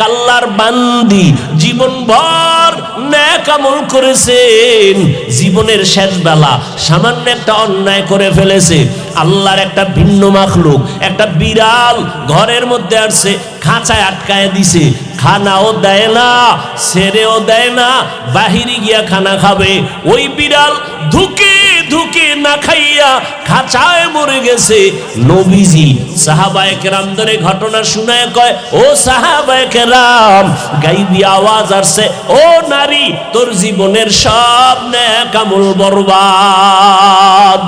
আল্লাহর বান্দি জীবনভর নেক আমল করেছেন, জীবনের শেষ বেলা সামান্য একটা অন্যায় করে ফেলেছে, আল্লাহর একটা ভিন্ন মাখলুক একটা বিড়াল ঘরের মধ্যে আসছে, খাঁচায় আটকায় দিছে, খানাও দেয় না, ছেড়েও দেয় না, বাহিরে গিয়া খানা খাবে। ওই বিড়াল ধুকে ধুকে না খাইয়া খাঁচায় মরে গেছে। নবীজি সাহাবায়ে কেরামদের ঘটনা শুনায় কয়, ও সাহাবায়ে কেরাম, গাইবি আওয়াজ আসছে, ও নারী, তোর জীবনের সব নেক আমল বরবাদ।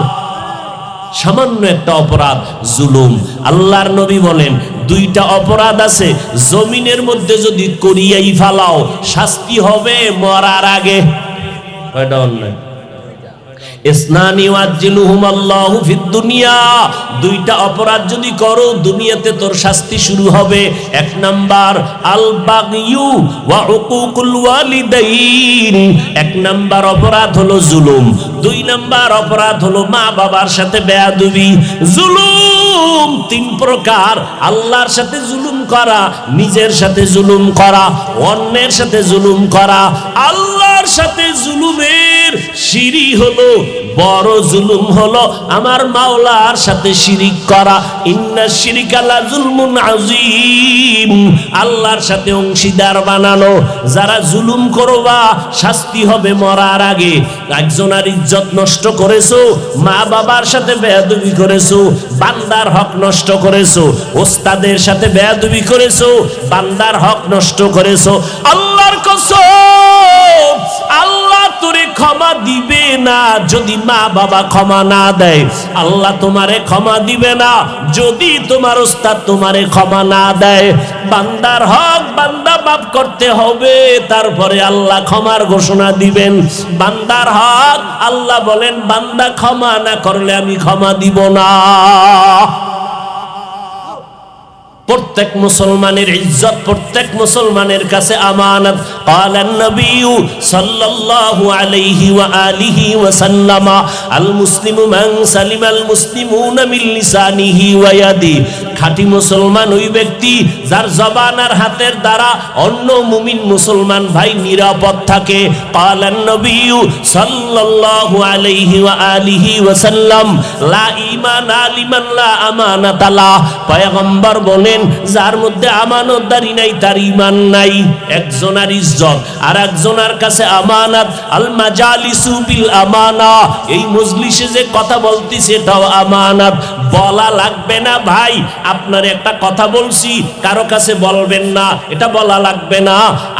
সামান্য একটা অপরাধ, জুলুম। আল্লাহর নবী বলেন, দুইটা অপরাধ আছে, জমিনের মধ্যে যদি করিয়াই ফালাও শাস্তি হবে মরার আগে। কয়টা অন্যায়? ইসনানি ওয়াজিলুহুমাল্লাহু ফিদ দুনিয়া, দুইটা অপরাধ যদি করো দুনিয়াতে তোর শাস্তি শুরু হবে। এক নাম্বার আল বাগয়ু ওয়া উকুকুল ওয়ালিদাইন, এক নাম্বার অপরাধ হলো জুলুম, দুই নাম্বার অপরাধ হলো মা বাবার সাথে বেয়াদবি। জুলুম তিন প্রকার, আল্লাহর সাথে জুলুম করা, নিজের সাথে জুলুম করা, অন্যের সাথে জুলুম করা। আল্লাহর সাথে জুলুমের সিঁড়ি হলো বড় জুলুম, হলো আমার মাওলার সাথে শিরিক করা। ইন্না শিরিকা লা যুলমুন আযীম, আল্লাহর সাথে অংশীদার বানানো। যারা জুলুম করবা শাস্তি হবে মরার আগে। একজনের ইজ্জত নষ্ট করেছো, মা বাবার সাথে বেয়াদবি করেছো, বান্দার হক নষ্ট করেছো, ওস্তাদের সাথে বেয়াদবি করেছো, বান্দার হক নষ্ট করেছো। আল্লাহর কসম, আল্লাহ তোরে ক্ষমা দিবে না যদি মা বাবা ক্ষমা না দেয়। আল্লাহ তোমারে ক্ষমা দিবে না যদি তোমার ওস্তাদ তোমারে ক্ষমা না দেয়। বান্দার হক বান্দা মাফ করতে হবে, তারপরে আল্লাহ ক্ষমার ঘোষণা দিবেন। বান্দার হক আল্লাহ বলেন, বান্দা ক্ষমা না করলে আমি ক্ষমা দিব না। প্রত্যেক মুসলমানের ইজ্জত প্রত্যেক মুসলমানের কাছে আমানত। ক্বালান নবী সাল্লাল্লাহু আলাইহি ওয়া আলিহি ওয়া সাল্লাম, আল মুসলিমু মান সালিমাল মুসলিমুনা মিন লিসানিহি ওয়া ইয়াদি, খাঁটি মুসলমান ওই ব্যক্তি যার জবান আর হাতের দ্বারা অন্য মুমিন মুসলমান ভাই নিরাপদ থাকে। ক্বালান নবী সাল্লাল্লাহু আলাইহি ওয়া আলিহি ওয়া সাল্লাম, লা ঈমানা লিমান লা আমানাতা লা, পয়গম্বর বলেন, যার মধ্যে আমানতদারি নাই তার ঈমান নাই। একজনের ইজ্জত আর একজনের কাছে আমানত। আল মাজালিসু বিল আমানা, এই মজলিসে যে কথা বলতিছে এটাও আমানত। বলা লাগবে না ভাই, আপনার একটা কথা বলছি কারো কাছে বলবেন না, এটা বলা লাগবে না।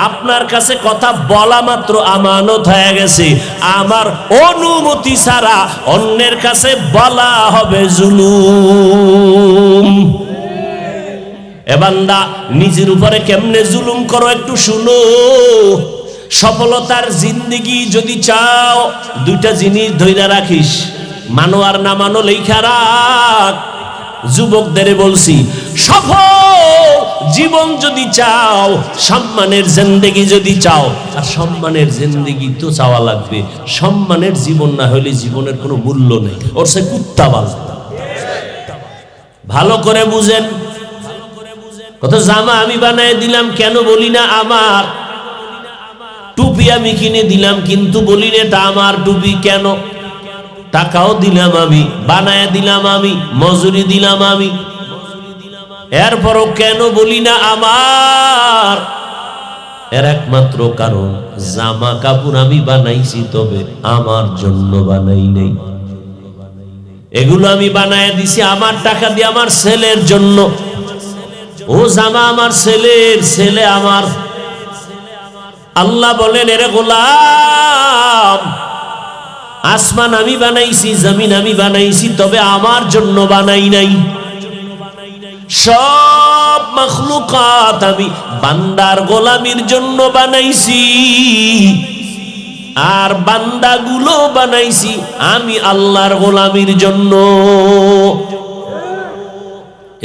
আপনার কাছে কথা বলা মাত্র আমানত হয়ে গেছে। আমার অনুমতি ছাড়া অন্যের কাছে বলা হবে জুলুম। এ বান্দা, নিজের উপরে কেমনে জুলুম করো একটু শুনো। সফলতার জিন্দেগি যদি চাও দুইটা জিনিস ধইরা রাখিস, মানো আর না মানো লেখা রাখ। যুবকদের বলছি, সফল জীবন যদি চাও, সম্মানের জিন্দেগি যদি চাও, আর সম্মানের জিন্দেগি তো চাওয়া লাগবে, সম্মানের জীবন না হলে জীবনের কোনো মূল্য নেই। ওর সে কুত্তা বাজ। ভালো করে বুঝেন। কত জামা আমি বানায় দিলাম, কেন বলি না আমার? টুপি আমি কিনে দিলাম, কিন্তু বলি না এটা আমার টুপি। কেন? টাকাও দিলাম আমি, বানায় দিলাম আমি, মজুরি দিলাম আমি, এরপরও কেন বলি না আমার? এর একমাত্র কারণ, জামা কাপড় আমি বানাইছি, তবে আমার জন্য বানাই নাই। এগুলো আমি বানায় দিছি আমার টাকা দিয়ে, আমার ছেলের জন্য। ও জামা আমার ছেলের, ছেলে আমার। আল্লাহ বলেন, এরে গোলাম, আসমান আমি বানাইছি, জমিন আমি বানাইছি, তবে আমার জন্য বানাই নাই। সব মাখলুকাত আমি বান্দার গোলামির জন্য বানাইছি, আর বান্দাগুলো বানাইছি আমি আল্লাহর গোলামির জন্য।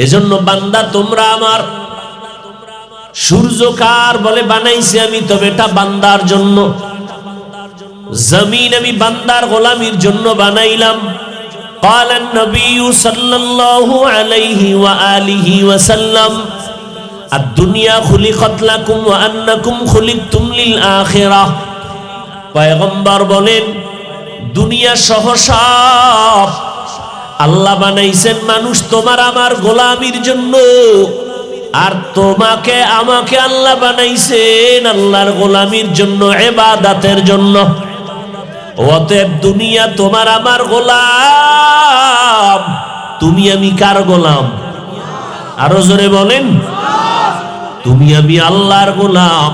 এজন্য বান্দা তোমরা আমার। সূর্য কার বলে বানাইছি আমি, তবে এটা বান্দার জন্য। জমিন আমি বান্দার গোলামির জন্য বানাইলাম। ক্বালান নবী সাল্লাল্লাহু আলাইহি ওয়া আলিহি ওয়া সাল্লাম, আদ-দুনিয়া খুলিকাত লাকুম ওয়া আন্নাকুম খুলিকতুম লিল আখিরাহ। পয়গম্বর বলেন দুনিয়া সহ সব আল্লাহ বানাইছেন মানুষ তোমার আমার গোলামির জন্য, আর তোমাকে আমাকে আল্লাহ বানাইছেন আল্লাহর গোলামির জন্য, ইবাদতের জন্য। অতএব দুনিয়া তোমার আমার গোলাম, তুমি আমি কার গোলাম? আরো জোরে বলেন, তুমি আমি আল্লাহর গোলাম।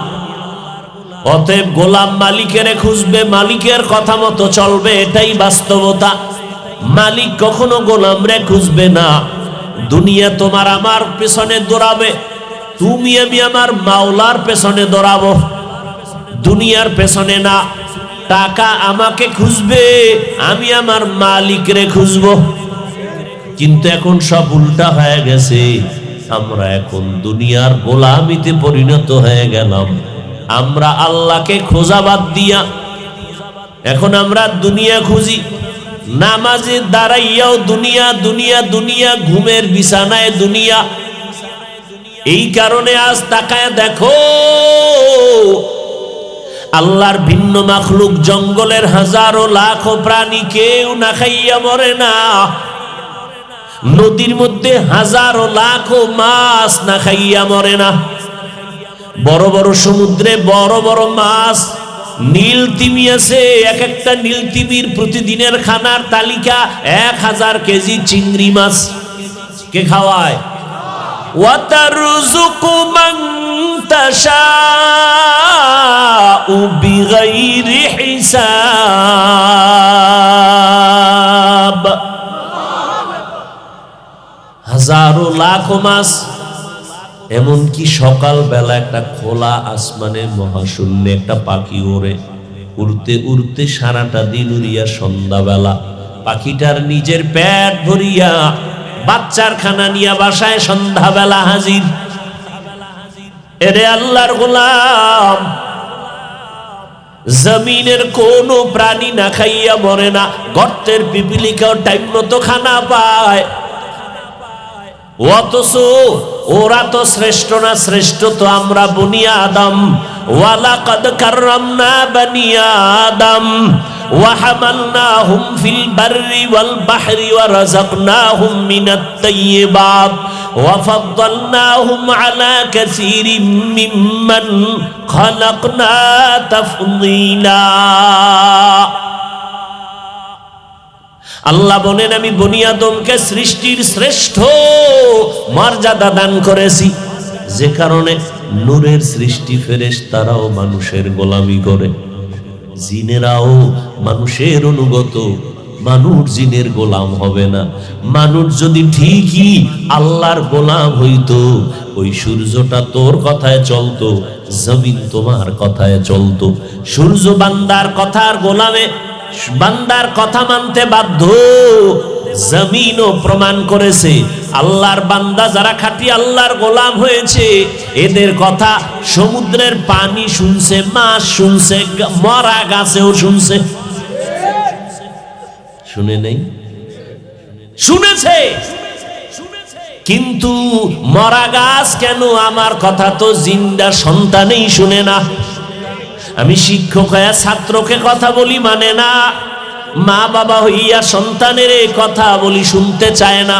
অতএব গোলাম মালিকের খুঁজবে, মালিকের কথা মতো চলবে, এটাই বাস্তবতা। মালিক কখনো গোলাম রে খুঁজবে না। দুনিয়া তোমার আমার পেছনে দৌড়াবে, তুমি আমি আমার মাওলার পেছনে দৌড়াবো, দুনিয়ার পেছনে না। টাকা আমাকে খুঁজবে, আমি আমার মালিক রে খুঁজবো। কিন্তু এখন সব উল্টা হয়ে গেছে, আমরা এখন দুনিয়ার গোলামিতে পরিণত হয়ে গেলাম। আমরা আল্লাহকে খোঁজা বাদ দিয়া এখন আমরা দুনিয়া খুঁজি। নামাজে দাঁড়াইয়াও দুনিয়া, দুনিয়া, দুনিয়া, ঘুমের বিছানায় দুনিয়া। এই কারণে আজ তাকায় দেখো, আল্লাহর ভিন্ন মাখলুক জঙ্গলের হাজারো লাখো প্রাণী কেউ না খাইয়া মরে না। নদীর মধ্যে হাজারো লাখো মাছ না খাইয়া মরে না। বড় বড় সমুদ্রে বড় বড় মাছ, নীল তিমি আছে, এক একটা নীল তিমির প্রতিদিনের খানার তালিকা 1000 কেজি চিংড়ি মাছ। কে খাওয়ায়? ওয়াতারযুকু মান তাশাউ বিগাইরি হিসাব। হাজারো লাখো মাছ। এমনকি সকাল বেলা একটা খোলা আসমানে মহাশূন্যে একটা পাখি ওড়ে, উড়তে উড়তে সারাটা দিন উড়িয়া সন্ধ্যাবেলা পাখিটার নিজের পেট ভরিয়া বাচ্চার খানা নিয়া বাসায় সন্ধ্যাবেলা হাজির। এরে আল্লাহর গোলাম, জমিনের কোন প্রাণী না খাইয়া মরে না। গর্তের পিপিলিকাও টাইম মতো খানা পায়। অথচ ওরা তো শ্রেষ্ঠ না, শ্রেষ্ঠ তো আমরা বনি আদম। ওয়ালাকাদ কাররামনা বনি আদম ওয়া হামালনাহুম ফিল বাররি ওয়াল বাহরি ওয়া রাযাকনাহুম মিনাত তাইয়্যিবাত ওয়া ফাদ্দালনাহুম আলা কাসীরিম মিম্মান খালাকনা তাফদীলা। আল্লাহ বলেন আমি বনি আদমকে সৃষ্টির শ্রেষ্ঠ মর্যাদা দান করেছি, যে কারণে নূরের সৃষ্টি ফেরেশতারাও মানুষের গোলামি করে, জিনেরাও মানুষের অনুগত। মানুষ জিনের গোলাম হবে না। মানুষ যদি ঠিকই আল্লাহর গোলাম হইতো, ওই সূর্যটা তোর কথায় চলতো, জমিন তোমার কথায় চলতো। সূর্য বান্দার কথার গোলামে, বান্দার কথা মানতে বাধ্য। জমিনও প্রমাণ করেছে আল্লাহর বান্দা যারা খাঁটি আল্লাহর গোলাম হয়েছে, এদের কথা সমুদ্রের পানি শুনছে, মাছ শুনছে, মরা গাছেও শুনছে। শুনে নেই? শুনেছে। কিন্তু মরা গাছ কেন আমার কথা তো জিন্দা সন্তানেই শুনে না। আমি শিক্ষক হইয়া ছাত্রকে কথা বলি মানে না, মা বাবা হইয়া সন্তানের কথা বলি শুনতে চায় না,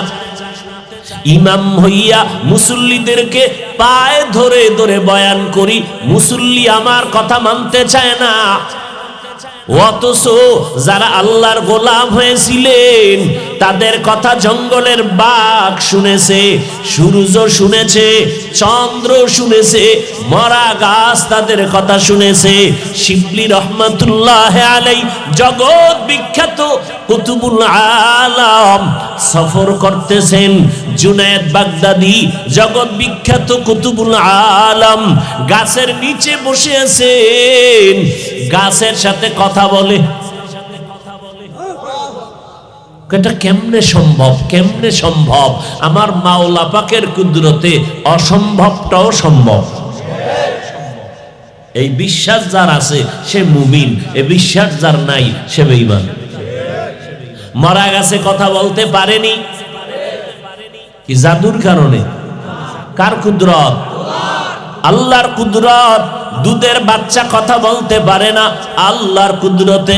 ইমাম হইয়া মুসল্লিদেরকে পায়ে ধরে ধরে বয়ান করি, মুসল্লি আমার কথা মানতে চায় না। অথচ যারা আল্লাহর গোলাম হয়েছিলেন তাদের কথা জঙ্গলের বাঘ শুনেছে, সূর্য শুনেছে, চন্দ্র শুনেছে, মরা গাছ তাদের কথা শুনেছে। শিবলি রহমাতুল্লাহ আলাই জগৎ বিখ্যাত কুতুবুল আলম সফর করতেছেন। জুনায়েদ বাগদাদি জগৎ বিখ্যাত কুতুবুল আলম গাছের নিচে বসে আছেন, গাছের সাথে কথা বলে। এটা কেমনে সম্ভব? কেমনে সম্ভব? আমার মাওলা পাকের কুদরতে অসম্ভবটাও সম্ভব। এই বিশ্বাস যার আছে সে মুমিন, এই বিশ্বাস যার নাই সে বেঈমান। মরা গাছে কথা বলতে পারেনি কি জাদুর কারণে? কার কুদরত? আল্লাহর কুদরত, দুধের বাচ্চা কথা বলতে পারে না, আল্লাহর কুদরতে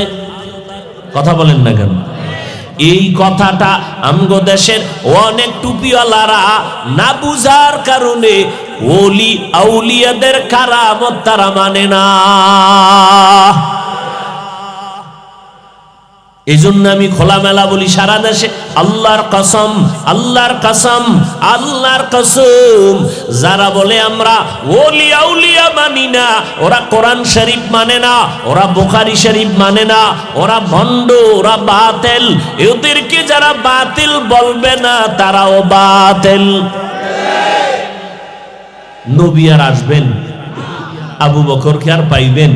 কথা বলেন না কেন? এই কথাটা আমগো দেশের অনেক টুপিওয়ালারা না বুঝার কারণে ওলি আউলিয়াদের কারামত তারা মানে না। এই জন্য আমি খোলামেলা বলি সারা দেশে, আল্লাহর কসম, আল্লাহর কসম, আল্লাহর কসম, যারা বলে আমরা ওলি আউলিয়া মানি না, ওরা কোরআন শরীফ মানে না, ওরা বুখারী শরীফ মানে না, ওরা ভণ্ড, ওরা বাতিল। এদেরকে যারা বাতিল বলবে না তারাও বাতিল। নবী আর আসবেন, আবু বকরকে আর পাইবেন,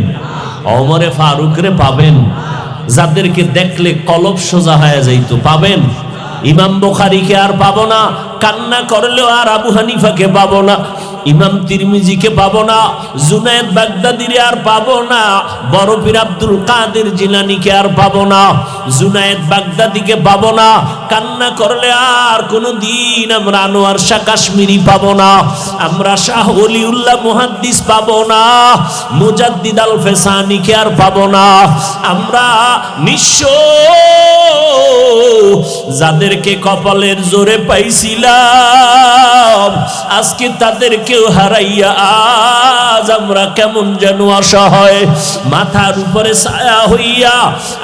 ওমরে ফারুকরে পাবেন, যাদেরকে দেখলে কলব সোজা হয়ে যাইতো পাবেন। ইমাম বুখারীকে আর পাবো না, কান্না করলেও আর আবু হানিফাকে পাবো না, ইমাম তিরমিজিকে পাবো না, জুনায়েদ বাগদাদিরে আর পাবো না, বড় পীর আব্দুল কাদের জিলানীকে আর পাবো না, জুনায়েদ বাগদাদিকে পাবো না, কান্না করলে আর কোনো দিন আমরা আনোয়ার শাহ কাশ্মীরি পাবো না, আমরা শাহ ওলিউল্লাহ মুহাদ্দিস পাবো না, মুজাদ্দিদ আল ফেসানিকে আর পাবো না। আমরা নিঃস্ব যাদেরকে কপালের জোরে পাইছিলাম, আজকে তাদেরকেও হারাইয়া আজ আমরা কেমন যেন অসহায়। মাথার উপরে ছায়া হইয়া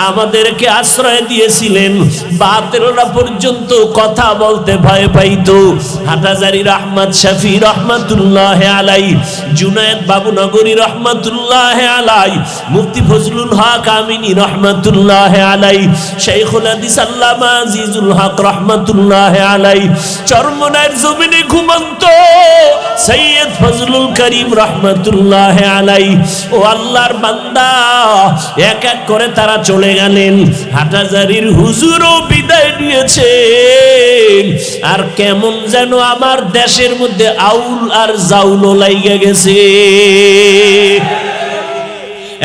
আমাদেরকে আশ্রয় দিয়েছিলেন, বাতিলরা পর্যন্ত কথা বলতে ভয় পাইতো। হাটাজারি রহমত শফি রহমতুল্লাহ আলাই, জুনায়েদ বাবুনগরী রহমতুল্লাহ আলাই, মুফতি ফজলুল হক আমিনী রহমতুল্লাহ আলাই, শাইখুল হাদিস আল্লামা আজিজুল হক রহমতুল্লাহ আলাই, চরমনার জমিনে ঘুমন্ত সৈয়দ ফজলুল করিম রহমতুল্লাহ আলাই। ও আল্লাহর বান্দা, এক এক করে তারা চলে গেলেন, হাটাজারির হুজুরও বিদায় নিয়েছেন। আর কেমন যেন আমার দেশের মধ্যে আউল আর জাউল লাইগা গেছে।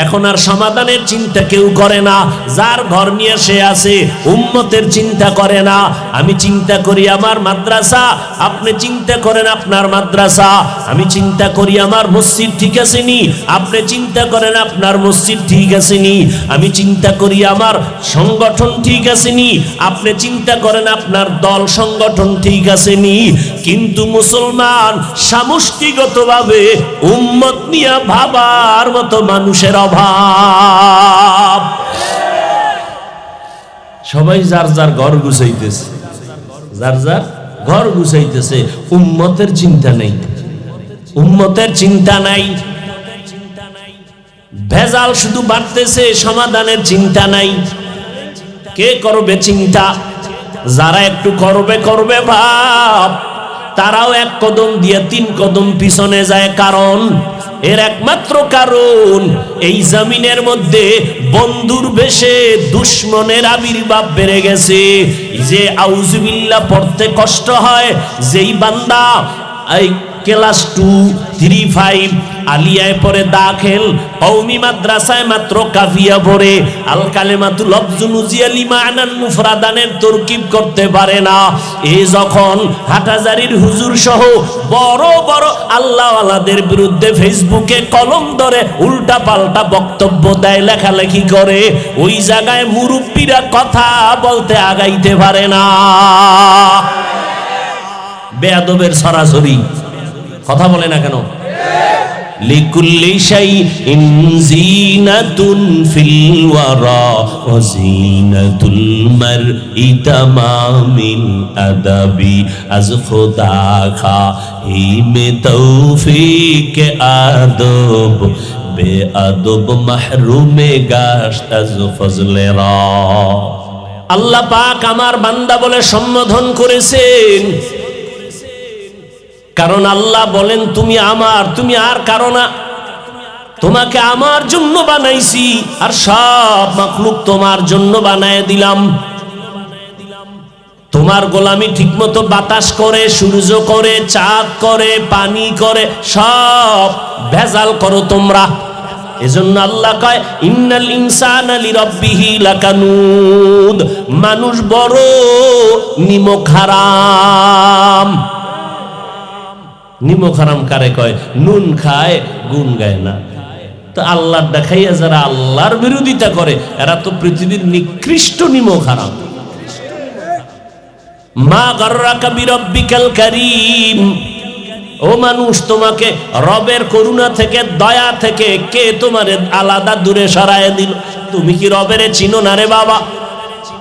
এখন আর সমাধানের চিন্তা কেউ করে না, যার ঘর নিয়ে সে আছে, উম্মতের চিন্তা করে না। আমি চিন্তা করি আমার মাদ্রাসা, আপনি চিন্তা করেন আপনার মাদ্রাসা, আমি চিন্তা করি আমার মসজিদ ঠিক আছে নি, আপনি চিন্তা করেন আপনার মসজিদ ঠিক আছে নি, আমি চিন্তা করি আমার সংগঠন ঠিক আছে নি, আপনি চিন্তা করেন আপনার দল সংগঠন ঠিক আছে নি। কিন্তু মুসলমান সমষ্টিগতভাবে উম্মত নিয়ে ভাবার মতো মানুষের অভাব। সবাই যার যার ঘর গুছাইতেছে, যার যার ঘর গুছাইতেছে, উম্মতের চিন্তা নেই, উম্মতের চিন্তা নাই। ভেজাল শুধু বাড়তেছে, সমাধানের চিন্তা নাই। কে করবে চিন্তা? যারা একটু করবে করবে ভাব, তারাও এক কদম দিয়ে তিন কদম পিছনে যায়। কারণ এর একমাত্র কারণ এই জমিনের মধ্যে বন্ধুর বেশে দুশ্মনের আবির্ভাব বেড়ে গেছে। যে আউযুবিল্লাহ পড়তে কষ্ট হয়, যেই বান্দা এই ক্লাস 2, 3, 5 আলিয়ায় পড়ে দাখিল, কওমি মাদ্রাসায় মাত্র কাফিয়া পড়ে, আল কালেমাতুল লফজুন উজিয়া লিমা আনান মুফরাদানের তরকিব করতে পারে না। এই যখন হাটাজারির হুজুর সহ বড় বড় আল্লাহওয়ালাদের বিরুদ্ধে ফেসবুকে কলম ধরে উল্টা পাল্টা বক্তব্য দেয়, লেখালেখি করে, ওই জায়গায় মুরব্বীরা কথা বলতে আগাইতে পারে না। বেয়াদবের সরাসরি কথা বলে না কেন? লিকুল্লি শাইইন জিনাতুন ফিল ওয়ারা ওয়া জিনাতুল মারই তামামিল আদাবি আজ খুদা খাহিমে তৌফিক আদব বেআদব মাহরুমে গাশত আজ ফজলেরা। আল্লাহ পাক আমার বান্দা বলে সম্বোধন করেছেন, কারণ আল্লাহ বলেন তুমি আমার, তুমি আর কারো না, তোমাকে আমার জন্য বানাইছি, আর সব মাখলুক তোমার জন্য বানায় দিলাম। তোমার গোলামি ঠিকমতো বাতাস করে, সূর্য করে, চাঁদ করে, পানি করে, সব ভেজাল করো তোমরা। এজন্য আল্লাহ কয় ইন্নাল ইনসানা লিরাব্বিহি লাকানুদ, মানুষ বড় নিমক হারাম। নিমক হারাম কারে কয়? নুন খায় গুণ গায় না। তো আল্লাহর দেখাইয়া যারা আল্লাহর বিরোধিতা করে এরা তো পৃথিবীর নিকৃষ্ট নিমক হারাম। মা গাররাকা বিরাব্বিকাল কারীম, ও মানুষ, তোমাকে রবের করুণা থেকে, দয়া থেকে কে তোমারে আলাদা দূরে সরায় দিল? তুমি কি রবেরে চিনো না রে বাবা?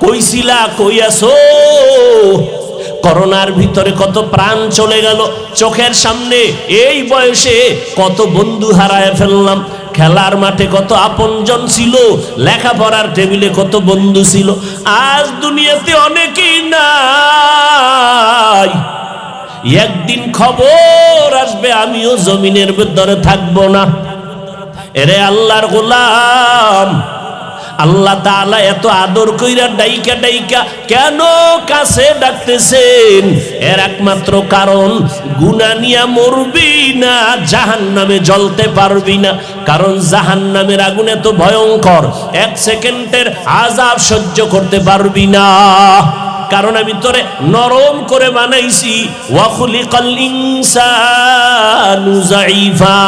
কইছিলা, কই আছো? করোনার ভিতরে কত প্রাণ চলে গেল চোখের সামনে। এই বয়সে কত বন্ধু হারায় ফেললাম। খেলার মাঠে কত আপনজন ছিল, লেখাপড়ার টেবিলে কত বন্ধু ছিল। আজ দুনিয়াতে অনেকেই নাই। একদিন খবর আসবে আমিও জমিনের ভিতরে থাকবো না। এরে আল্লাহর গোলাম, আল্লাহ তাআলা এত আদর কইরা ডাইকা ডাইকা কেন কাছে ডাকতেছেন? এর একমাত্র কারণ, গুনাহ নিয়া মরবি না, জাহান্নামে জ্বলতে পারবি না। কারণ জাহান্নামের আগুন এত ভয়ঙ্কর, এক সেকেন্ডের আযাব সহ্য করতে পারবি না। কারণ আমি তোরে নরম করে বানাইছি। ওয়া খুলিকাল ইনসানু যায়ীফা।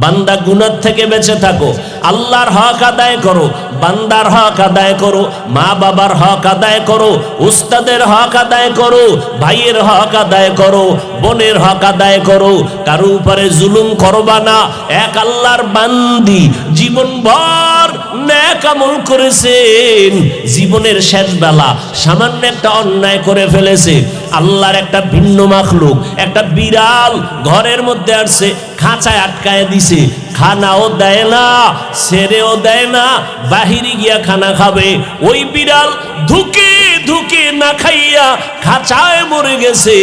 বান্দা গুনাহ থেকে বেঁচে থাকো, আল্লাহর হক আদায় করো, বান্দার হক আদায় করো, মা বাবার হক আদায় করো, উস্তাদের হক আদায় করো, ভাইয়ের হক আদায় করো, বোনের হক আদায় করো। কারো উপরে জুলুম করবা না। এক আল্লাহর বান্দি জীবনভর নেক আমল করেছেন, জীবনের শেষ বেলা সামান্য একটা অন্যায় করে ফেলেছে। আল্লাহর একটা ভিন্ন মাখলুক, একটা বিড়াল ঘরের মধ্যে আসছে, খাঁচায় আটকায় দিছে, খানাও দেয় না, ছেড়েও দেয় না, বাহিরে গিয়া খানা খাবে। ওই বিড়াল ধুকে ধুকে না খাইয়া খাঁচায় মরে গেছে।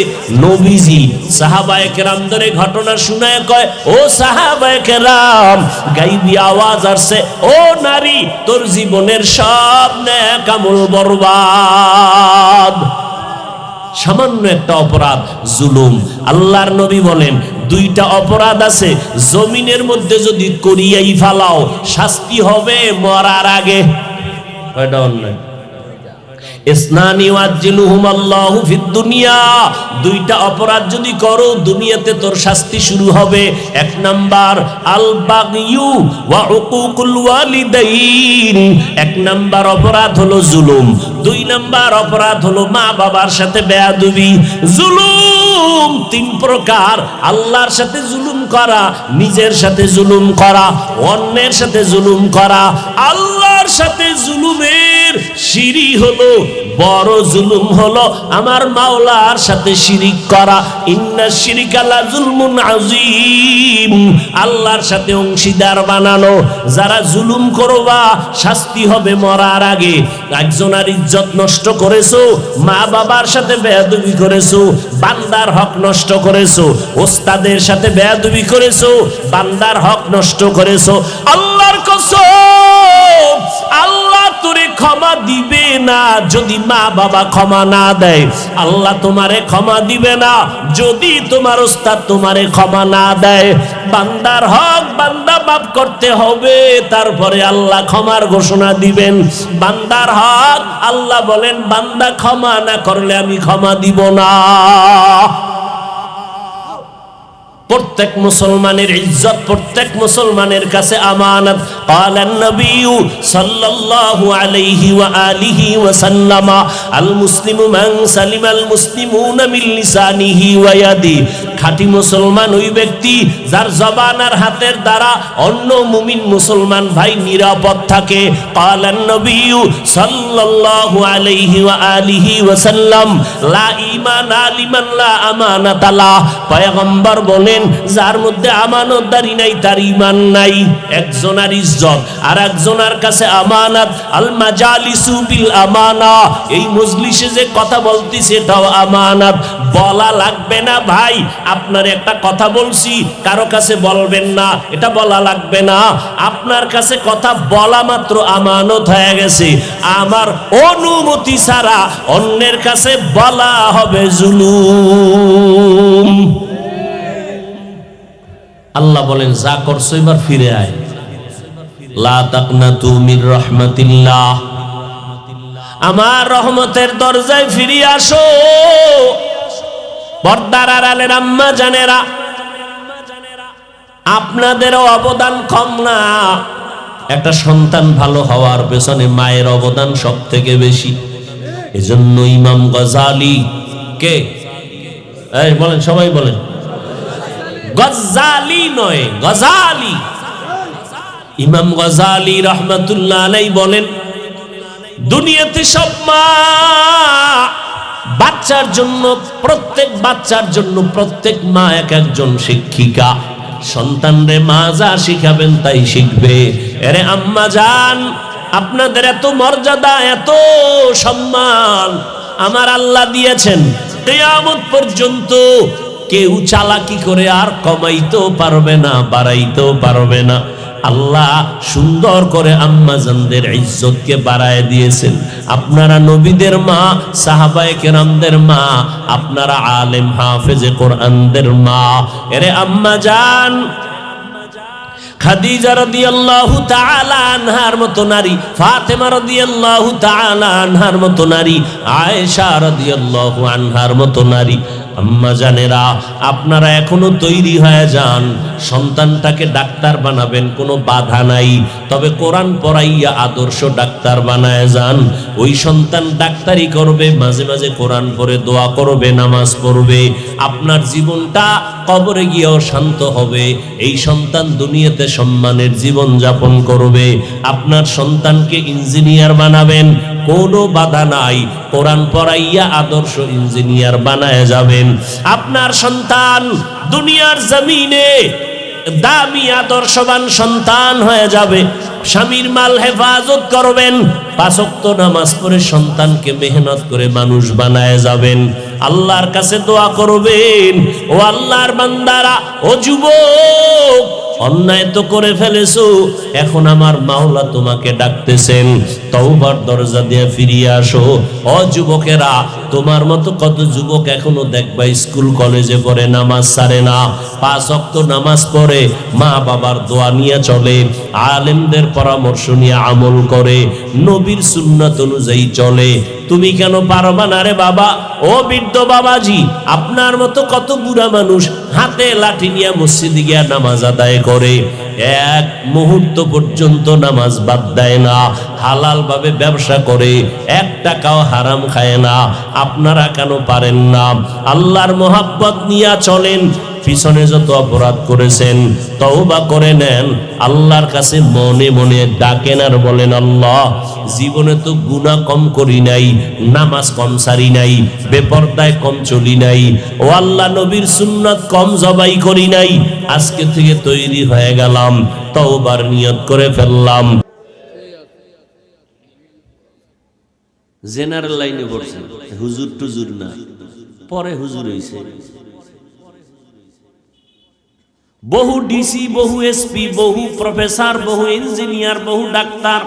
নবীজি সাহাবায়ে কেরামদের ঘটনা শুনায় কয়, ও সাহাবায়ে কেরাম, গাইবি আওয়াজ আসছে, ও নারী, তোর জীবনের সব নেক আমল বরবাদ। সামান্য একটা অপরাধ, জুলুম। আল্লাহর নবী বলেন, দুইটা অপরাধ আছে, জমিনের মধ্যে যদি করিয়াই ফালাও শাস্তি হবে মরার আগে। কয়টা অন্যায়? ইসনানি ওয়াজিলুহুম আল্লাহু ফিদ দুনিয়া। দুইটা অপরাধ যদি করো দুনিয়াতে তোর শাস্তি শুরু হবে। এক নাম্বার আল বাগয়ু ওয়া উকুকুল ওয়ালিদাইন। এক নাম্বার অপরাধ হলো জুলুম। দুই নাম্বার অপরাধ হলো মা বাবার সাথে বেয়াদবি। জুলুম তিন প্রকার: আল্লাহর সাথে জুলুম করা, নিজের সাথে জুলুম করা, অন্যের সাথে জুলুম করা। আল্লাহর সাথে জুলুমের সিঁড়ি হলো বড় জুলুম, হলো আমার মাওলার সাথে শিরিক করা। ইন্না শিরিকা লা যুলমুন আযীম। আল্লাহর সাথে অংশীদার বানানো। যারা জুলুম করবা শাস্তি হবে মরার আগে। একজনের ইজ্জত নষ্ট করেছো, মা বাবার সাথে বেয়াদবি করেছো, বান্দার হক নষ্ট করেছো, ওস্তাদের সাথে বেয়াদবি করেছো, বান্দার হক নষ্ট করেছো। আল্লাহর কসম, আল্লাহ তোরে ক্ষমা দিবে না যদি মা বাবা ক্ষমা না দেয়। আল্লাহ তোমারে ক্ষমা দিবে না যদি তোমার ওস্তাদ তোমারে ক্ষমা না দেয়। বান্দার হক বান্দা মাফ করতে হবে, তারপরে আল্লাহ ক্ষমার ঘোষণা দিবেন। বান্দার হক আল্লাহ বলেন, বান্দা ক্ষমা না করলে আমি ক্ষমা দিব না। প্রত্যেক মুসলমানের ইজ্জত প্রত্যেক মুসলমানের কাছে আমানত। ক্বালান নবী সাল্লাল্লাহু আলাইহি ওয়া আলিহি ওয়া সাল্লাম, আল মুসলিমু মান সালিমাল মুসলিমুনা মিন লিসানিহি ওয়া ইয়াদি। খাঁটি মুসলমান ওই ব্যক্তি যার জবান আর হাতের দ্বারা অন্য মুমিন মুসলমান ভাই নিরাপদ থাকে। ক্বালান নবী সাল্লাল্লাহু আলাইহি ওয়া আলিহি ওয়া সাল্লাম, লা ঈমানা লিমান লা আমানাতা লা। পয়গম্বর বলেন, যার মধ্যে আমানতদারি নাই তার ঈমান নাই। একজনের ইজ্জত আর একজনের কাছে আমানত। আল মাজালিসু বিল আমানা। এই মজলিসে যে কথা বলতিছে এটাও আমানত। বলা লাগবে না ভাই, আপনার একটা কথা বলছি কারো কাছে বলবেন না, এটা বলা লাগবে না। আপনার কাছে কথা বলা মাত্র আমানত হয়ে গেছে। আমার অনুমতি ছাড়া অন্যের কাছে বলা হবে জুলুম। আল্লাহ বলেন, যা করছো এবার ফিরে আয়। লা তাকনাতু মির রাহমাতিল্লাহ। আমার রহমতের দরজায় ফিরে আসো। পর্দার আড়ালের আম্মা জানেরা, আপনাদেরও অবদান কম না। একটা সন্তান ভালো হওয়ার পেছনে মায়ের অবদান সব থেকে বেশি। এজন্য ইমাম গজালি, কে বলেন, সবাই বলেন, গজালি নয় গজালি, ইমাম গজালি রহমাতুল্লাহ আলাইহি বলেন, দুনিয়াতে সব মা বাচ্চার জন্য, প্রত্যেক বাচ্চার জন্য প্রত্যেক মা এক একজন শিক্ষিকা। সন্তানরে মা যা শিখাবেন তাই শিখবে। আরে আম্মা জান, আপনাদের এত মর্যাদা, এত সম্মান আমার আল্লাহ দিয়েছেন, কিয়ামত পর্যন্ত কেউ চালাকি করে আর কমাইতেও পারবে না, বাড়াইতেও পারবে না। আল্লাহ সুন্দর করে আম্মা জানদের ইজ্জতকে বাড়ায় দিয়েছেন। আপনারা নবীদের মা, সাহাবায়ে কেরামদের মা, আপনারা আলেম হাফেজে কোরআনদের মা। এরে আম্মা জান, খাদিজা রাদিয়াল্লাহু তাআলা আনহার মতো নারী, ফাতেমা রাদিয়াল্লাহু তাআলা আনহার মতো নারী, আয়েশা রাদিয়াল্লাহু আনহার মতো নারী। আম্মা জানেরা, আপনারা এখনো তৈরি হয়ে যান। সন্তানটাকে ডাক্তার বানাবেন, কোনো বাধা নাই, তবে কোরআন পড়াইয়া আদর্শ ডাক্তার বানায় যান। ওই সন্তান ডাক্তারি করবে, মাঝে মাঝে কোরআন পড়ে দোয়া করবে, নামাজ পড়বে। আপনার জীবনটা কবরে গিয়েও শান্ত হবে। এই সন্তান দুনিয়াতে সম্মানের জীবন যাপন করবে। আপনার সন্তানকে ইঞ্জিনিয়ার বানাবেন, কোনো বাধা নাই, কোরআন পড়াইয়া আদর্শ ইঞ্জিনিয়ার বানায় যাবেন। আপনার সন্তান দুনিয়ার জমিনে দামি আদর্শবান সন্তান হয়ে যাবে। স্বামীর মাল হেফাজত করবেন, 5 ওয়াক্ত নামাজ পড়ে সন্তানকে মেহনত করে মানুষ বানায় যাবেন। আল্লাহর কাছে দোয়া করবেন, ও আল্লাহর বান্দারা, ও যুবক, অন্যায় তো করে ফেলেছো, এখন আমার মাওলা তোমাকে ডাকতেছেন, তওবার দরজা দিয়ে ফিরিয়ে আসো। ও যুবকেরা, তোমার মতো কত যুবক এখনো দেখবা স্কুল কলেজে পড়ে, নামাজ ছাড়ে না, 5 ওয়াক্ত নামাজ পড়ে, মা বাবার দোয়া নিয়ে চলে, আলেমদের পরামর্শ নিয়ে আমল করে, নবীর সুন্নাত অনুযায়ী চলে। তুমি কেন পারবা না রে বাবা? ও বৃদ্ধ বাবাজি, আপনার মতো কত বুড়া মানুষ হাতে লাঠি নিয়ে মসজিদে গিয়া নামাজ আদায় করে, এক মুহূর্ত পর্যন্ত নামাজ বাদ দেয় না, হালাল ভাবে ব্যবসা করে, 1 টাকাও হারাম খায় না। আপনারা কেন পারেন না? আল্লাহর মোহাব্বত নিয়ে চলেন। পিছনে যত অপরাধ করেছেন তওবা করে নেন, আল্লাহর কাছে মনে মনে ডাকেন আর বলেন, আল্লাহ, জীবনে তো গুনাহ কম করি নাই, নামাজ কম সারি নাই, বেপরদায় কম চলি নাই, ও আল্লাহ, নবীর সুন্নাত কম জবাই করি নাই। আজকে থেকে তৈরি হয়ে গেলাম, তওবার নিয়ত করে ফেললাম। জেনারেল লাইনে পড়ছেন, হুজুর টুজুর না, পরে হুজুর হইছে। বহু ডিসি, বহু এসপি, বহু প্রফেসর, বহু ইঞ্জিনিয়ার, বহু ডাক্তার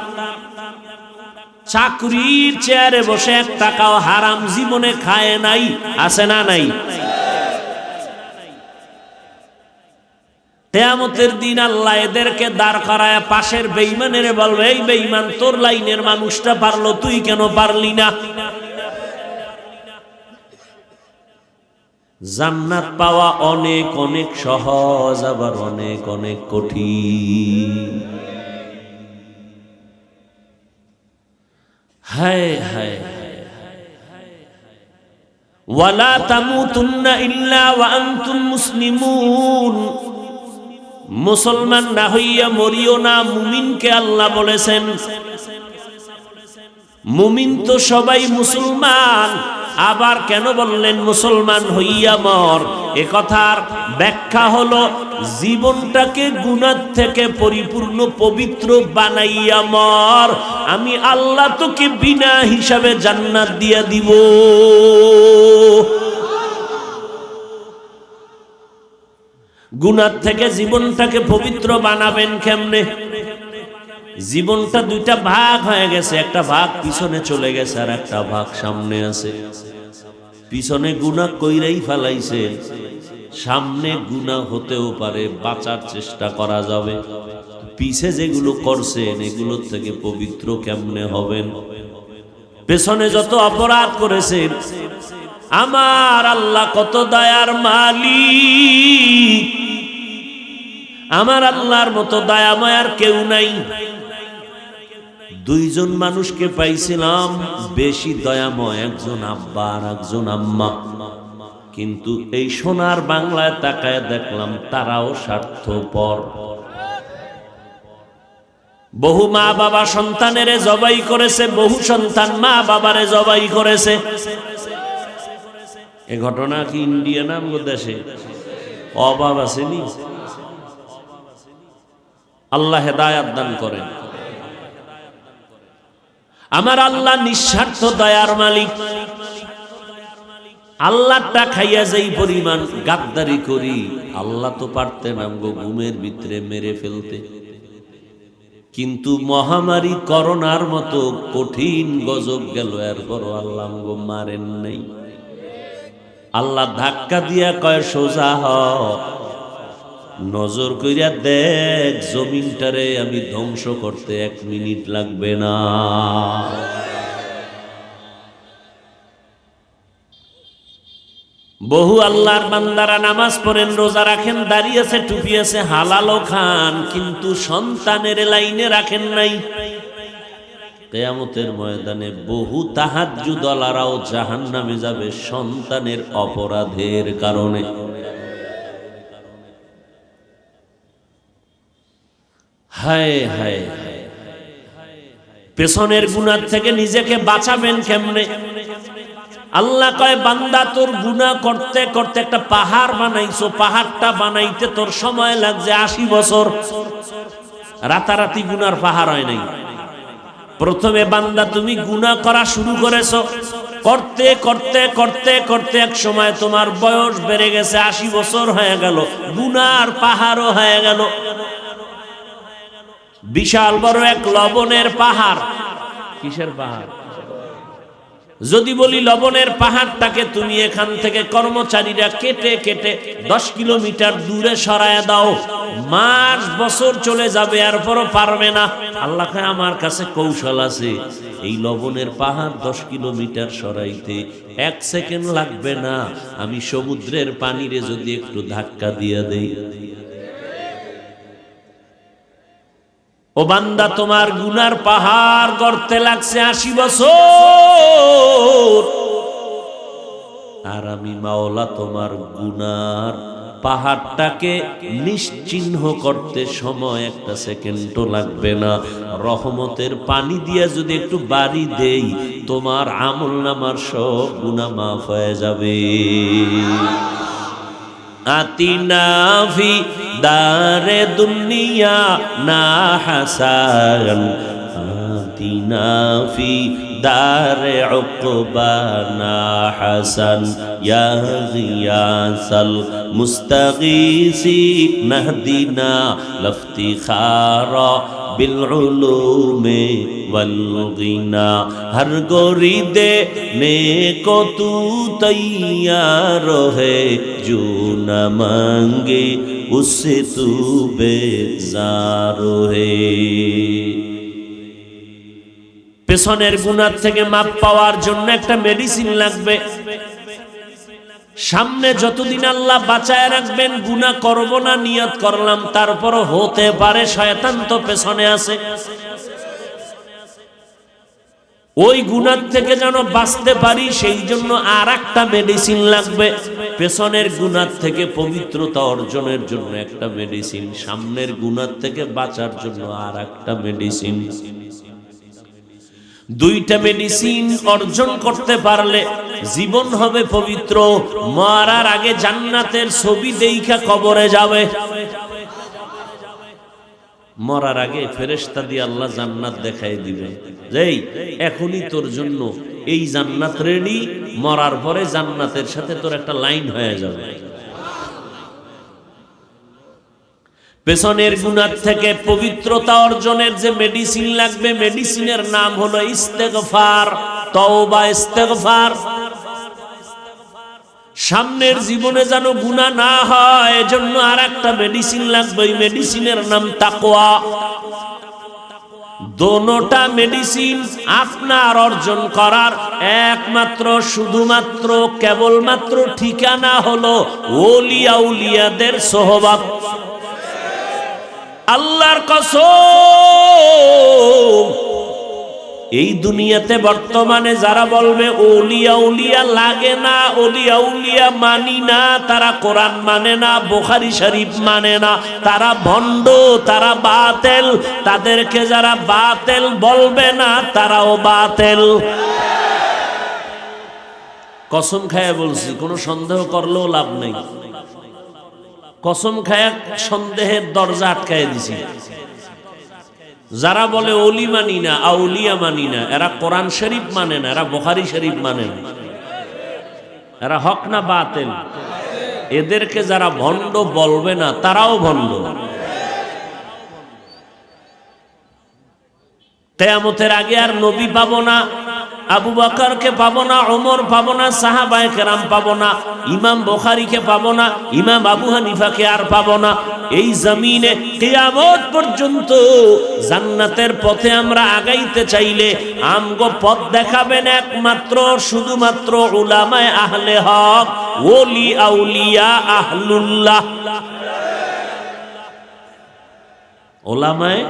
চাকরির চেয়ারে বসে 1 টাকাও হারাম জীবনে খায় নাই, আছে না নাই? কিয়ামতের দিন আল্লাহ এদেরকে দাঁড় করায় পাশের বেঈমানের বলবে, এই বেঈমান, তোর লাইনের মানুষটা পারলো, তুই কেন পারলি না? জান্নাত পাওয়া অনেক অনেক সহজ, আবার অনেক অনেক কঠিন। হায় হায়, ওয়ালা তামুতুন্না ইল্লা ওয়া আনতুম মুসলিমুন। মুসলমান না হইয়া মরিও না, মুমিনকে আল্লাহ বলেছেন। মুমিন তো সবাই মুসলমান, আবার কেন বললেন মুসলমান হইয়া মর? এ কথার ব্যাখ্যা হলো, জীবনটাকে গুনাহ থেকে পরিপূর্ণ পবিত্র বানাইয়া মর, আমি আল্লাহ তোকে বিনা হিসাবে জান্নাত দিয়া দিব। গুনাহ থেকে জীবনটাকে পবিত্র বানাবেন কেমনে? জীবনটা 2টা ভাগ হয়ে গেছে, একটা ভাগ পিছনে চলে গেছে আর একটা ভাগ সামনে আছে। পিছনে গুনাহ কইরাই ফেলাইছে, সামনে গুনাহ হতেও পারে, বাঁচার চেষ্টা করা যাবে। পিছে যেগুলো করছেন এগুলোর থেকে পবিত্র কেমনে হবেন? পেছনে যত অপরাধ করেছেন আমার আল্লাহ কত দয়ার মালিক, আমার আল্লাহর মতো দয়াময় কেউ নাই। দুইজন মানুষকে পাইছিলাম বেশি দয়াময়, একজন আব্বা আর একজন আম্মা। কিন্তু এই সোনার বাংলায় তাকায় দেখলাম তারাও স্বার্থপর। বহু মা বাবা সন্তানের জবাই করেছে, বহু সন্তান মা বাবারে জবাই করেছে। এ ঘটনা কি ইন্ডিয়া নাম দেশে অভাব আসেনি? আল্লাহ হেদায়াত দান করেন। আমার আল্লাহ নিঃস্বার্থ দয়ার মালিক। আল্লাহটা খাইয়া যেই পরিমাণ গাদ্দারি করি, আল্লাহ তো পারতেন আমগো ঘুমের ভিতরে মেরে ফেলতে, কিন্তু মহামারী করোনার মতো কঠিন গজব গেল, এরপরও আল্লাহ আমগো মারেন নাই। আল্লাহ ধাক্কা দিয়া কয় সোজা হ, নজর কইরা দেখ জমিনটারে আমি ধ্বংস করতে 1 মিনিট লাগবে না। বহু আল্লাহর বান্দারা নামাজ পড়েন, রোজা রাখেন, দাঁড়িয়ে আছে, টুপি আছে, হালালও খান, কিন্তু সন্তানের লাইনে রাখেন নাই। কিয়ামতের ময়দানে বহু তাহাজ্জুদওয়ালারাও জাহান্নামে যাবে সন্তানের অপরাধের কারণে। হায় হায়, পেছনের গুনাহ থেকে নিজেকে বাঁচাবেন কেমনে? আল্লাহ কয় বান্দা তোর গুনাহ করতে করতে একটা পাহাড় বানাইছো, পাহাড়টা বানাইতে তোর সময় লাগছে 80 বছর। রাতারাতি গুনার পাহাড় হয় নাই। প্রথমে বান্দা তুমি গুনাহ করা শুরু করেছো, করতে করতে করতে করতে এক সময় তোমার বয়স বেড়ে গেছে, 80 বছর হয়ে গেল, গুনার পাহাড়ও হয়ে গেল। বিশাল বড় এক লবণের পাহাড়। কিসের পাহাড়? যদি বলি লবণের পাহাড়টাকে তুমি এখান থেকে কর্মচারীরা কেটে কেটে 10 কিলোমিটার দূরে সরায় দাও, মাস বছর চলে যাবে, এরপরও পারবে না। আল্লাহ কয় আমার কাছে কৌশল আছে, এই লবণের পাহাড় 10 কিলোমিটার সরাইতে 1 সেকেন্ড লাগবে না। আমি সমুদ্রের পানিরে যদি একটু ধাক্কা দিয়ে দেই। ও বান্দা, তোমার গুনার পাহাড় গড়তে লাগছে 80 বছর, আর আমি মাওলা তোমার গুনার পাহাড়টাকে নিশ্চিহ্ন করতে সময় 1 সেকেন্ডও লাগবে না। রহমতের পানি দিয়া যদি একটু বাড়ি দেই, তোমার আমলনামার সব গুনাহ মাফ হয়ে যাবে। আতিনা ফি দারে দুনিয়া না হাসান, আতিনা ফি দারে উকবা না হাসান, ইয়া গিয়াসাল মুস্তাগীসি নাহদিনা লফতিখারা বিল উলুমে वल गिना। हर गोरी देने को तू तैयार है, जो न मांगे उससे तू बेजार है। পেছনের গুনাহ থেকে মাপ পাওয়ার জন্য একটা মেডিসিন লাগবে। সামনে যতদিন আল্লাহ বাঁচায় রাখবেন, গুনাহ করব না নিয়ত করলাম, তারপরও হতে পারে শয়তান তো পেছনে আছে। ওই গুনাহ থেকে যেন বাঁচতে পারি, সেই জন্য আর একটা মেডিসিন লাগবে। পেছনের গুনাহ থেকে পবিত্রতা অর্জনের জন্য একটা মেডিসিন, সামনের গুনাহ থেকে বাঁচার জন্য আর একটা মেডিসিন। দুইটা মেডিসিন অর্জন করতে পারলে জীবন হবে পবিত্র। মরার আগে জান্নাতের ছবি দেইখা কবরে যাবে। মরার আগে ফেরেশতা দিয়ে আল্লাহ জান্নাত দেখাই দিবে, যেই এখনই তোর জন্য এই জান্নাত রেডি, মরার পরে জান্নাতের সাথে তোর একটা লাইন হয়ে যাবে। পেছনের গুনাহ থেকে পবিত্রতা অর্জনের যে মেডিসিন লাগবে, মেডিসিনের নাম হলো ইস্তেগফার, তওবা, ইস্তেগফার। সামনের জীবনে যেন গুনাহ না হয়, এজন্য আর একটা মেডিসিন লাগবে। ওই মেডিসিনের নাম তাকওয়া। দোনোটা মেডিসিন আপনার অর্জন করার একমাত্র শুধুমাত্র কেবলমাত্র ঠিকানা হলো ওলিয়া উলিয়াদের সোহবত। আল্লাহর কসম, এই দুনিয়াতে বর্তমানে যারা বলবে ওলিয়া উলিয়া লাগে না, ওলিয়া উলিয়া মানি না, তারা কোরআন মানে না, বুখারী শরীফ মানে না, তারা ভণ্ড, তারা বাতেল, তাদেরকে যারা বাতেল বলবে না তারাও বাতেল। কসম খায়া বলছি, কোনো সন্দেহ করলেও লাভ নেই। কসম খায়া সন্দেহের দরজা আটকায় দিছি। যারা বলে ওলি মানি না, আউলিয়া মানি না, এরা কোরআন শরীফ মানে না, এরা বুখারী শরীফ মানে না, এরা হক না বাতিল। এদেরকে যারা ভণ্ড বলবে না তারাও ভণ্ড। কিয়ামতের আগে আর নবী পাবো না, আবু বকরকে পাবো না, ওমর পাবো না, সাহাবায়ে কেরাম পাবো না, ইমাম বুখারীকে পাবো না, ইমাম আবু হানিফাকে আর পাবো না। এই জমিনে কিয়ামত পর্যন্ত জান্নাতের পথে আমরা আগাইতে চাইলে আমগো পথ দেখাবেন একমাত্র শুধুমাত্র উলামায়ে আহলে হক, ওলি আউলিয়া আহলুল্লাহ। উলামায়ে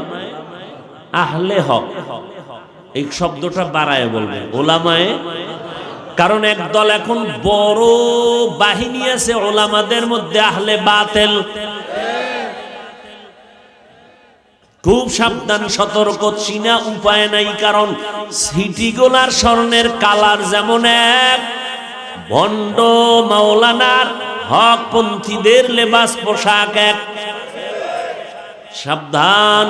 আহলে হক, এই শব্দটা বাড়ায় বলবে ওলামায়ে, কারণ একদল এখন বড় বাহিনী আছে ওলামাদের মধ্যে আহলে বাতিল। খুব সাবধান, সতর্ক, চিনা উপায় নাই। কারণ সিটিগুলার স্বর্ণের কালার যেমন এক, ভণ্ড মাওলানার হকপন্থীদের লেবাস পোশাক এক। সাবধান।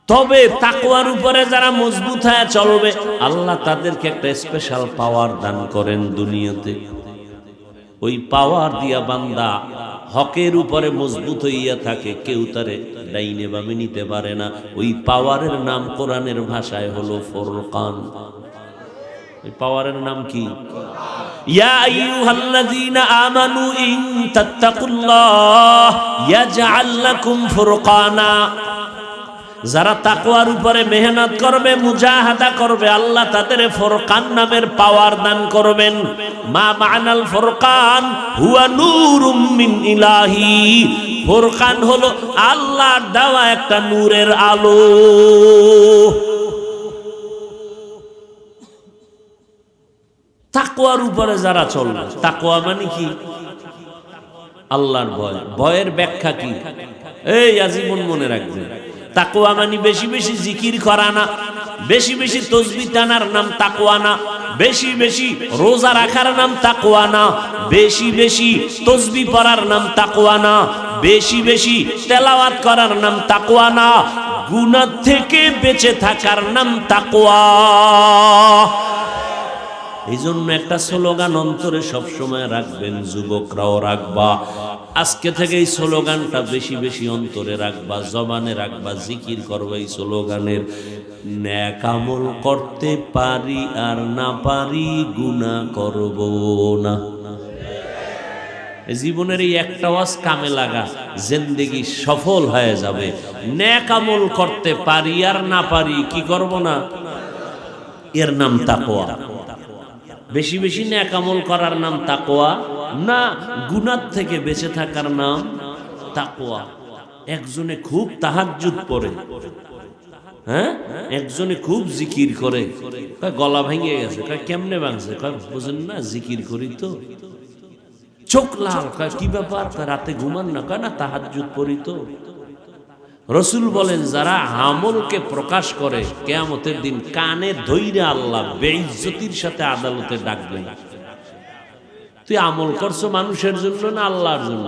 তবে তাকওয়ার উপরে যারা মজবুত হয়ে চলবে, আল্লাহ তাদেরকে একটা স্পেশাল পাওয়ার দান করেন দুনিয়াতে। ওই পাওয়ার দিয়া বান্দা হকের উপরে মজবুত হইয়া থাকে, কেউ তারে ডাইনে বামে নিতে পারে না। ওই পাওয়ারের নাম কোরআনের ভাষায় হলো ফুরকান। এই পাওয়ারের নাম কি? ইয়া আইয়ুহাল্লাযীনা আমানু ইন তাত্তাকুল্লাহ ইয়াজআল লাকুম ফুরকানা। যারা তাকওয়ার উপরে মেহনত করবে, মুজাহাদা করবে, আল্লাহ তাদের ফুরকান নামের পাওয়ার দান করবেন। মা মা'নাল ফুরকান হুয়া নূরুম মিন ইলাহি। ফুরকান হলো আল্লাহর দেওয়া একটা নূরের আলো। তাকওয়ার উপরে যারা চলবে, তাকওয়া মানে কি? আল্লাহর ভয়। ভয়ের ব্যাখ্যা কি? এই আজীবন মনে রাখবেন, তাকওয়া মানে বেশি বেশি জিকির করা না, বেশি বেশি তাসবিহ টানার নাম তাকওয়া না, বেশি বেশি রোজা রাখার নাম তাকওয়া না, বেশি বেশি তাসবিহ পড়ার নাম তাকওয়া না, বেশি বেশি তেলাওয়াত করার নাম তাকওয়া না, গুনাহ থেকে বেঁচে থাকার নাম তাকওয়া। এই জন্য একটা স্লোগান অন্তরে সবসময় রাখবেন, যুবকরাও রাখবা। আজকে থেকে এই স্লোগানটা বেশি বেশি অন্তরে রাখবা, জবানে রাখবা, জিকির করবা এই স্লোগানের। নেক আমল করতে পারি আর না পারি, গুনাহ করব না। জীবনের এই একটা ওয়াজ কামে লাগা, জিন্দেগি সফল হয়ে যাবে। নেক আমল করতে পারি আর না পারি, কি করব না, এর নাম তাকওয়া। বেশি বেশি নেক আমল করার নাম তাকওয়া না, গুনাহ থেকে বেঁচে থাকার নাম তাকওয়া। একজনে খুব তাহাজ্জুদ পড়ে, হ্যাঁ, একজনে খুব জিকির করে, গলা ভেঙে গেছে, কেমনে ভাঙছে, বুঝেন না, জিকির করি তো। চোখ লাল, কি ব্যাপার, রাতে ঘুমান না, না তাহাজ্জুদ পড়ি তো। রসুল বলেন, যারা আমলকে প্রকাশ করে কিয়ামতের দিন কানে ধইরে আল্লাহ বেইজ্জতির সাথে আদালতে ডাকবেন। তুই আমল করছো মানুষের জন্য না আল্লাহর জন্য?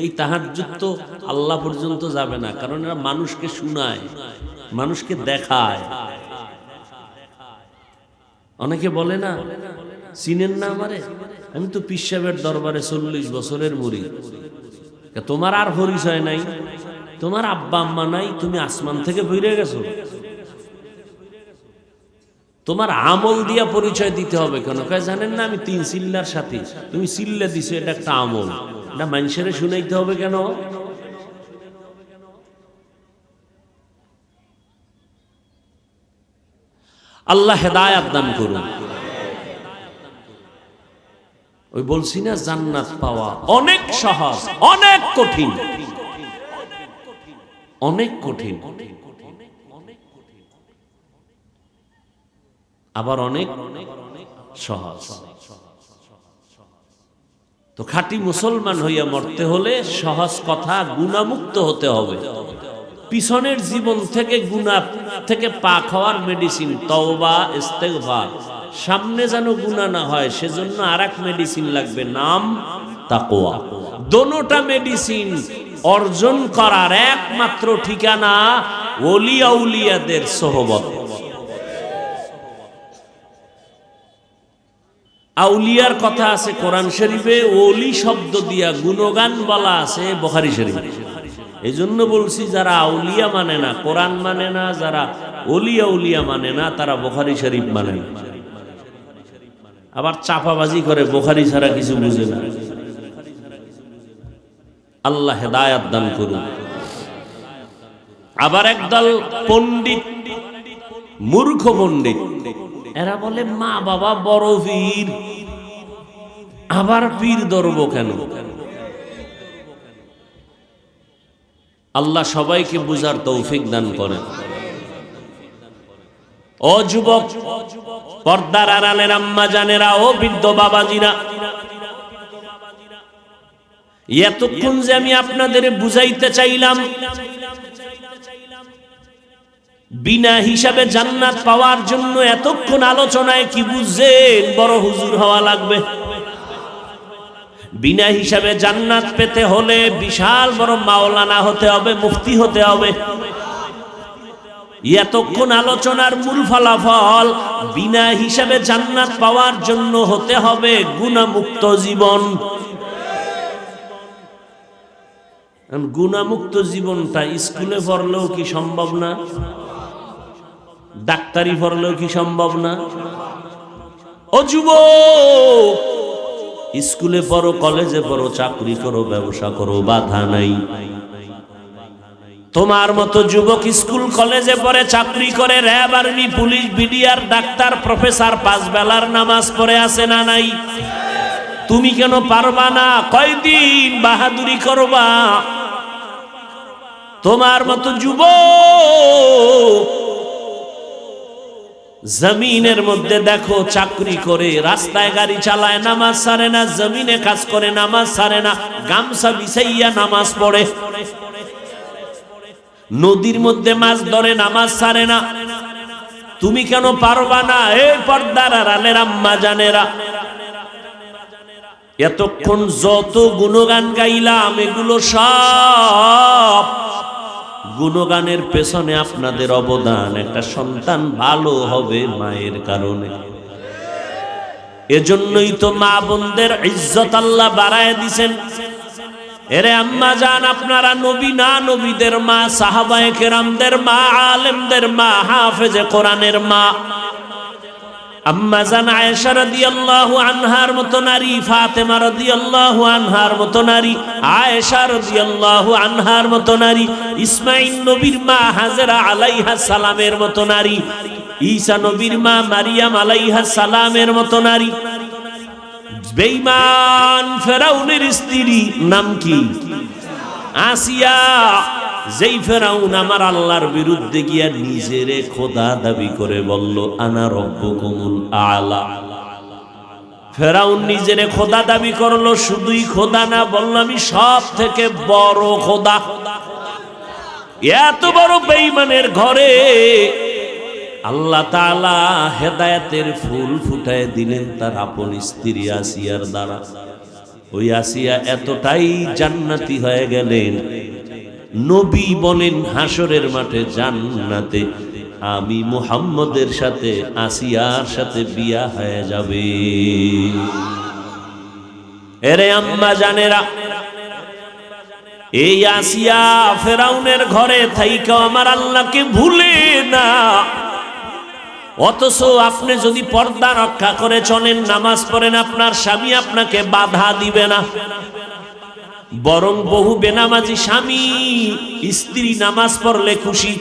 এই তাহাজ্জুদ তো আল্লাহ পর্যন্ত যাবে না, কারণ এরা মানুষকে শুনায়, মানুষকে দেখায়। অনেকে বলে না, চিনেন না আমারে, আমি তো পীর সাহেবের দরবারে 40 বছরের মুরিদ। তোমার আর পরিচয় নাই, তোমার আব্বা আম্মা নাই, তুমি আসমান থেকে বেরিয়ে গেছো। তোমার আমল দিয়া পরিচয় দিতে হবে কেন? জানেন না আমি 3 চিল্লার সাথে, তুমি চিল্লা দিছো, এটা একটা আমল, এটা মানুষের শুনাইতে হবে কেন? আল্লাহ হেদায়াত দান করুন। ওই বলছি না, জান্নাত পাওয়া অনেক সহজ, অনেক কঠিন, অনেক কঠিন, আবার অনেক সহজ। তো খাঁটি মুসলমান হইয়া মরতে হলে সহজ কথা, গুনাহমুক্ত হতে হবে। পিছনের জীবন থেকে গুনাহ থেকে পাক হওয়ার মেডিসিন তওবা, ইস্তেগফার। সামনে যেন গুনাহ না হয় সেজন্য আরেক মেডিসিন লাগবে, নাম তাকওয়া। দোনোটা মেডিসিন অর্জন করার একমাত্র ঠিকানা ওলি আউলিয়াদের সোহবত। আউলিয়ার কথা আছে কোরআন শরীফে, ওলি শব্দ দিয়া গুণগান বলা আছে বুখারী শরীফে। এই জন্য বলছি, যারা আউলিয়া মানে না, কোরআন মানে না, যারা ওলি আউলিয়া মানে না, তারা বুখারী শরীফ মানে না। আবার চাপাবাজি করে বুখারী ছাড়া কিছু বুঝে না। আল্লাহ হেদায়াত দান করুন। আবার একদল পণ্ডিত, মূর্খ পণ্ডিত, এরা বলে মা বাবা বড় পীর, আবার পীর ধরবো কেন? আল্লাহ সবাইকে বুঝার তৌফিক দান করেন। ও যুবক, পর্দার আড়ালের আম্মা জানেরা, ও বৃদ্ধ বাবাজিরা, এতক্ষণ যে আমি আপনাদের বুঝাইতে চাইলাম বিনা হিসাবে জান্নাত পাওয়ার জন্য, এতক্ষণ আলোচনায় কি বুঝছেন? বড় হুজুর হওয়া লাগবে। বিনা হিসাবে জান্নাত পেতে হলে বিশাল বড় মাওলানা হতে হবে, মুফতি হতে হবে। এতক্ষণ আলোচনার মূল ফলাফল, বিনা হিসাবে জান্নাত পাওয়ার জন্য হতে হবে গুনাহমুক্ত জীবন। গুনাহমুক্ত জীবনটা স্কুলে পড়লেও কি সম্ভব না? ডাক্তারি পড়লেও কি সম্ভব না? ও যুবক, স্কুলে পড়ো, কলেজে পড়ো, চাকরি করো, ব্যবসা করো, বাধা নাই। তোমার মতো যুবক স্কুল কলেজে পড়ে, চাকরি করে, RAB, army, police, BDR, doctor, professor, 5 বেলার নামাজ পড়ে আছে না নাই? তুমি কেন পারবা না? কয়দিন বাহাদুরি করবা? তোমার মতো যুবক জমিনের মধ্যে দেখো চাকরি করে, রাস্তায় গাড়ি চালায়, নামাজ ছাড়ে না, জমিনে কাজ করে, নামাজ ছাড়ে না, গামছা বিছাইয়া নামাজ পড়ে, নদীর মধ্যে মাছ ধরে, নামাজ ছাড়ে না। তুমি কেন পারবা না? এই পর্দার আড়ালের আম্মা জানেরা, এতক্ষণ যত গুণগান গাইলাম, এগুলো সব গুণগানের পেছনে আপনাদের অবদান। একটা সন্তান ভালো হবে মায়ের কারণে। এজন্যই তো মা বোনদের ইজ্জত আল্লাহ বাড়ায় দিছেন। এরে আম্মা জান, আপনারা নবী না, নবীদের মা, সাহাবায়ে কেরামদের মা, আলেমদের মা, হাফেজে কোরআনের মা। আম্মা জান আয়েশা রাদিয়াল্লাহু আনহার মতো নারী, ফাতেমা রাদিয়াল্লাহু আনহার মতো নারী, আয়েশা রাদিয়াল্লাহু আনহার মতো নারী, ইসমাঈল নবীর মা হাজেরা আলাইহাস সালামের মতো নারী, ঈসা নবীর মা মারিয়াম আলাইহাস সালামের মতো নারী। বেঈমান ফেরাউনের স্ত্রী নাম কি? আসিয়া। যেই ফেরাউন আমার আল্লাহর বিরুদ্ধে গিয়া নিজেরে খোদা দাবি করে বলল, আনা রব্বুকুমুল আলা। ফেরাউন নিজেরে খোদা দাবি করলো, শুধুই খোদা না, বলল আমি সব থেকে বড় খোদা। এত বড় বেঈমানের ঘরে আল্লাহ তাআলা হেদায়েতের ফুল ফুটায় দিলেন তার আপন স্ত্রী আসিয়ার দ্বারা। ওই আসিয়া এতটাই জান্নাতি হয়ে গেলেন, নবী বলেন হাসরের মাঠে জান্নাতে আমি মুহাম্মদের সাথে আসিয়ার সাথে বিয়া হয়ে যাবে। এরে আম্মা জানেরা, এই আসিয়া ফেরাউনের ঘরে থাইকা আমার আল্লাহকে ভুলে না। অথচ আপনি যদি পর্দা রক্ষা করে চলেন, নামাজ পড়েন, আপনার স্বামী আপনাকে বাধা দিবে না। বরং বহু বেনামাজি স্বামী স্ত্রী নামাজ পড়লে খুশি।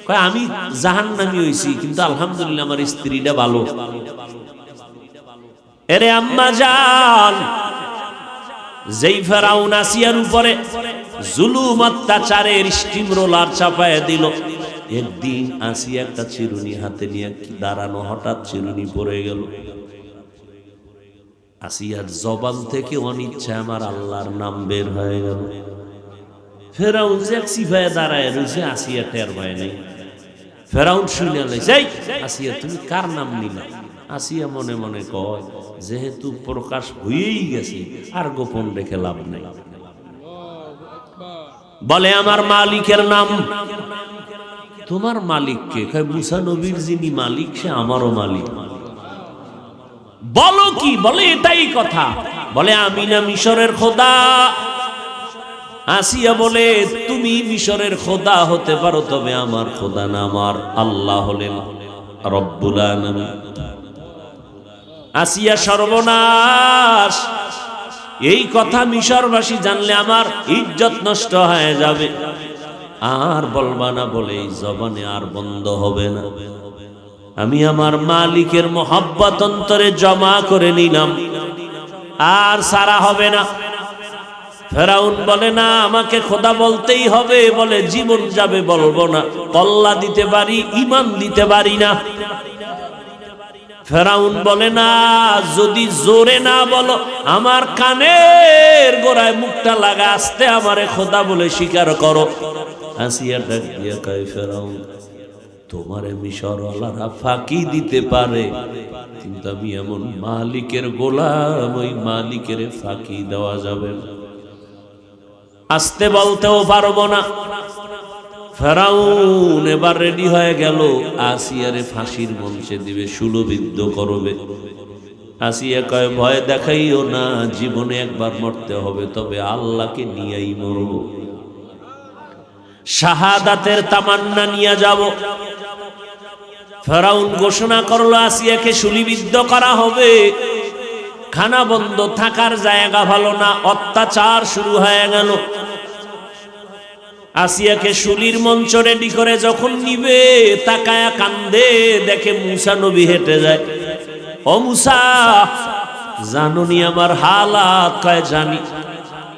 কয় আমি জাহান্নামী হইছি, কিন্তু আলহামদুলিল্লাহ আমার স্ত্রীটা ভালো। এরে আম্মা জান, যেই ফেরাউন আসিয়ার উপরে জুলুম অত্যাচারের স্টিম রোলার চাপায় দিল, একদিন আসিয়া একটা চিরুনি হাতে নিয়ে দাঁড়ানো, হঠাৎ চিরুনি পড়ে গেল। আসিয়ার জবান থেকে অনিচ্ছা আমার আল্লাহর নাম বের হয়ে গেল। ফেরাউন যে সিফায় দাঁড়ায় রয়েছে, আসিয়া টের পায় নাই। ফেরাউন শুনে লাইছে, আসিয়া তুমি কার নাম নিলা? আসিয়া মনে মনে কয়, যেহেতু প্রকাশ হয়েই গেছে আর গোপন রেখে লাভ নাই। বলে আমার মালিকের নাম। তোমার মালিককে? কয় মুসা নবীর যিনি মালিক সে আমারও মালিক। বলো কি? বলে এটাই কথা। বলে আমি না মিশরের খোদা। আসিয়া বলে তুমি মিশরের খোদা হতে পারো, তবে আমার খোদা না, আমার আল্লাহ হলেন রব্বুল আলামিন। আসিয়া সর্বনাশ, এই কথা মিশরবাসী জানলে আমার ইজ্জত নষ্ট হয়ে যাবে, আর বলবা না বলে এই জবানে আর বন্ধ হবে না। আমি আমার মালিকের মোহাব্বত অন্তরে জমা করে নিলাম, আর সারা হবে না। ফেরাউন বলে না, আমাকে খোদা বলতেই হবে। বলে জীবন যাবে বলবো না, কল্লা দিতে পারি, ইমান দিতে পারি না। ফেরাউন বলে না, যদি জোরে না বলো, আমার কানের গোড়ায় মুখটা লাগা, আসতে আমারে খোদা বলে স্বীকার করো। আসিয়া ডাক দিয়া কয়, ফেরাউন তোমারে মিশরওয়ালারা ফাঁকি দিতে পারে, কিন্তু আমি এমন মালিকের গোলাম, ওই মালিকের ফাঁকি দেওয়া যাবে না। আসতে বলতেও পারবো না। ফেরাউন এবার রেডি হয়ে গেল, আসিয়ারে ফাঁসির মঞ্চে দিবে, শূলবিদ্ধ করবে। আসিয়া কয়, ভয় দেখাইও না, জীবনে একবার মরতে হবে, তবে আল্লাহকে নিয়েই মরব। শাহাদাতের তামান্না নিয়ে যাব। ফেরাউন ঘোষণা করলো আসিয়াকে শূলবিদ্ধ করা হবে। খানা বন্ধ, থাকার জায়গা ভালো না, অত্যাচার শুরু হয়ে গেল। আসিয়াকে শুলির মঞ্চ রেডি করে যখন নিবে, তাকায়া কান্দে, দেখে মুসা নবী হেঁটে যায়। ও মুসা, জানুনি আমার হালাত? কয় জানি।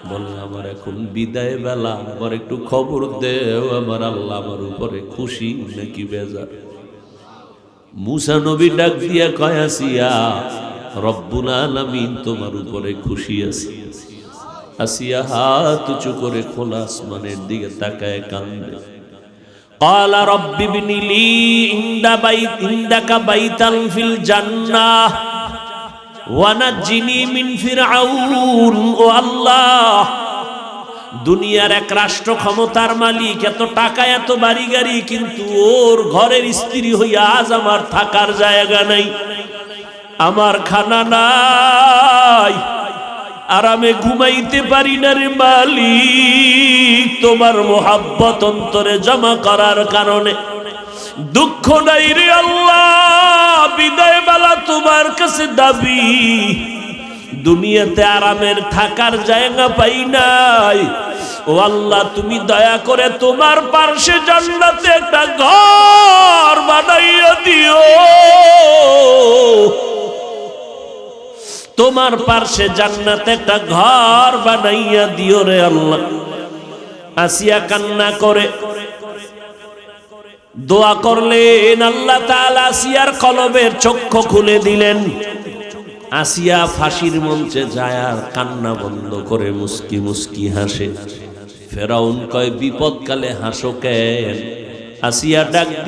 বলে আমার এখন বিদায় বেলা, আমার একটু খবর দেও, আমার আল্লাহ আমার উপরে খুশি নাকি বেজার? মুসা নবী ডাক দিয়া কয়, আসিয়া রব্বুল আলামিন তোমার উপরে খুশি আছে। আসিয়া হাত উঁচু করে খোলা আসমানের দিকে তাকায় কান্দে। ক্বালা রব্বি ইবনি লি ইনদাকা বাইতান ফিল জান্নাহ ওয়া নাজ্জিনি মিন ফিরআউন। ও আল্লাহ, দুনিয়ার এক রাষ্ট্র ক্ষমতার মালিক, এত টাকা, এত বাড়ি গাড়ি, কিন্তু ওর ঘরের স্ত্রী হইয়া আজ আমার থাকার জায়গা নাই, আমার খানা নাই, আরামে ঘুমাইতে পারি না রে মালিক। তোমার মোহাব্বত অন্তরে জমা করার কারণে দুঃখ নাই রে আল্লাহ। বিদায় বেলা তোমার কাছে দাবি, দুনিয়াতে আরামের থাকার জায়গা পাই নাই। ও আল্লাহ, তুমি দয়া করে তোমার পার্শ্বে জান্নাতে একটা ঘর বানাইয়া দিও। তোমার পার্শ্বে জান্নাতে একটা ঘর বানাইয়া দিও রে আল্লাহ। আসিয়া কান্না করে দোয়া করলেন, আল্লাহ তাআলা আসিয়ার কলবের চক্ষু খুলে দিলেন। আসিয়া ফাঁসির মঞ্চে যায় আর কান্না বন্ধ করে মুস্কি মুস্কি হাসে। ফেরাউন কয়, বিপদকালে হাসো কেন? আসিয়া ডাক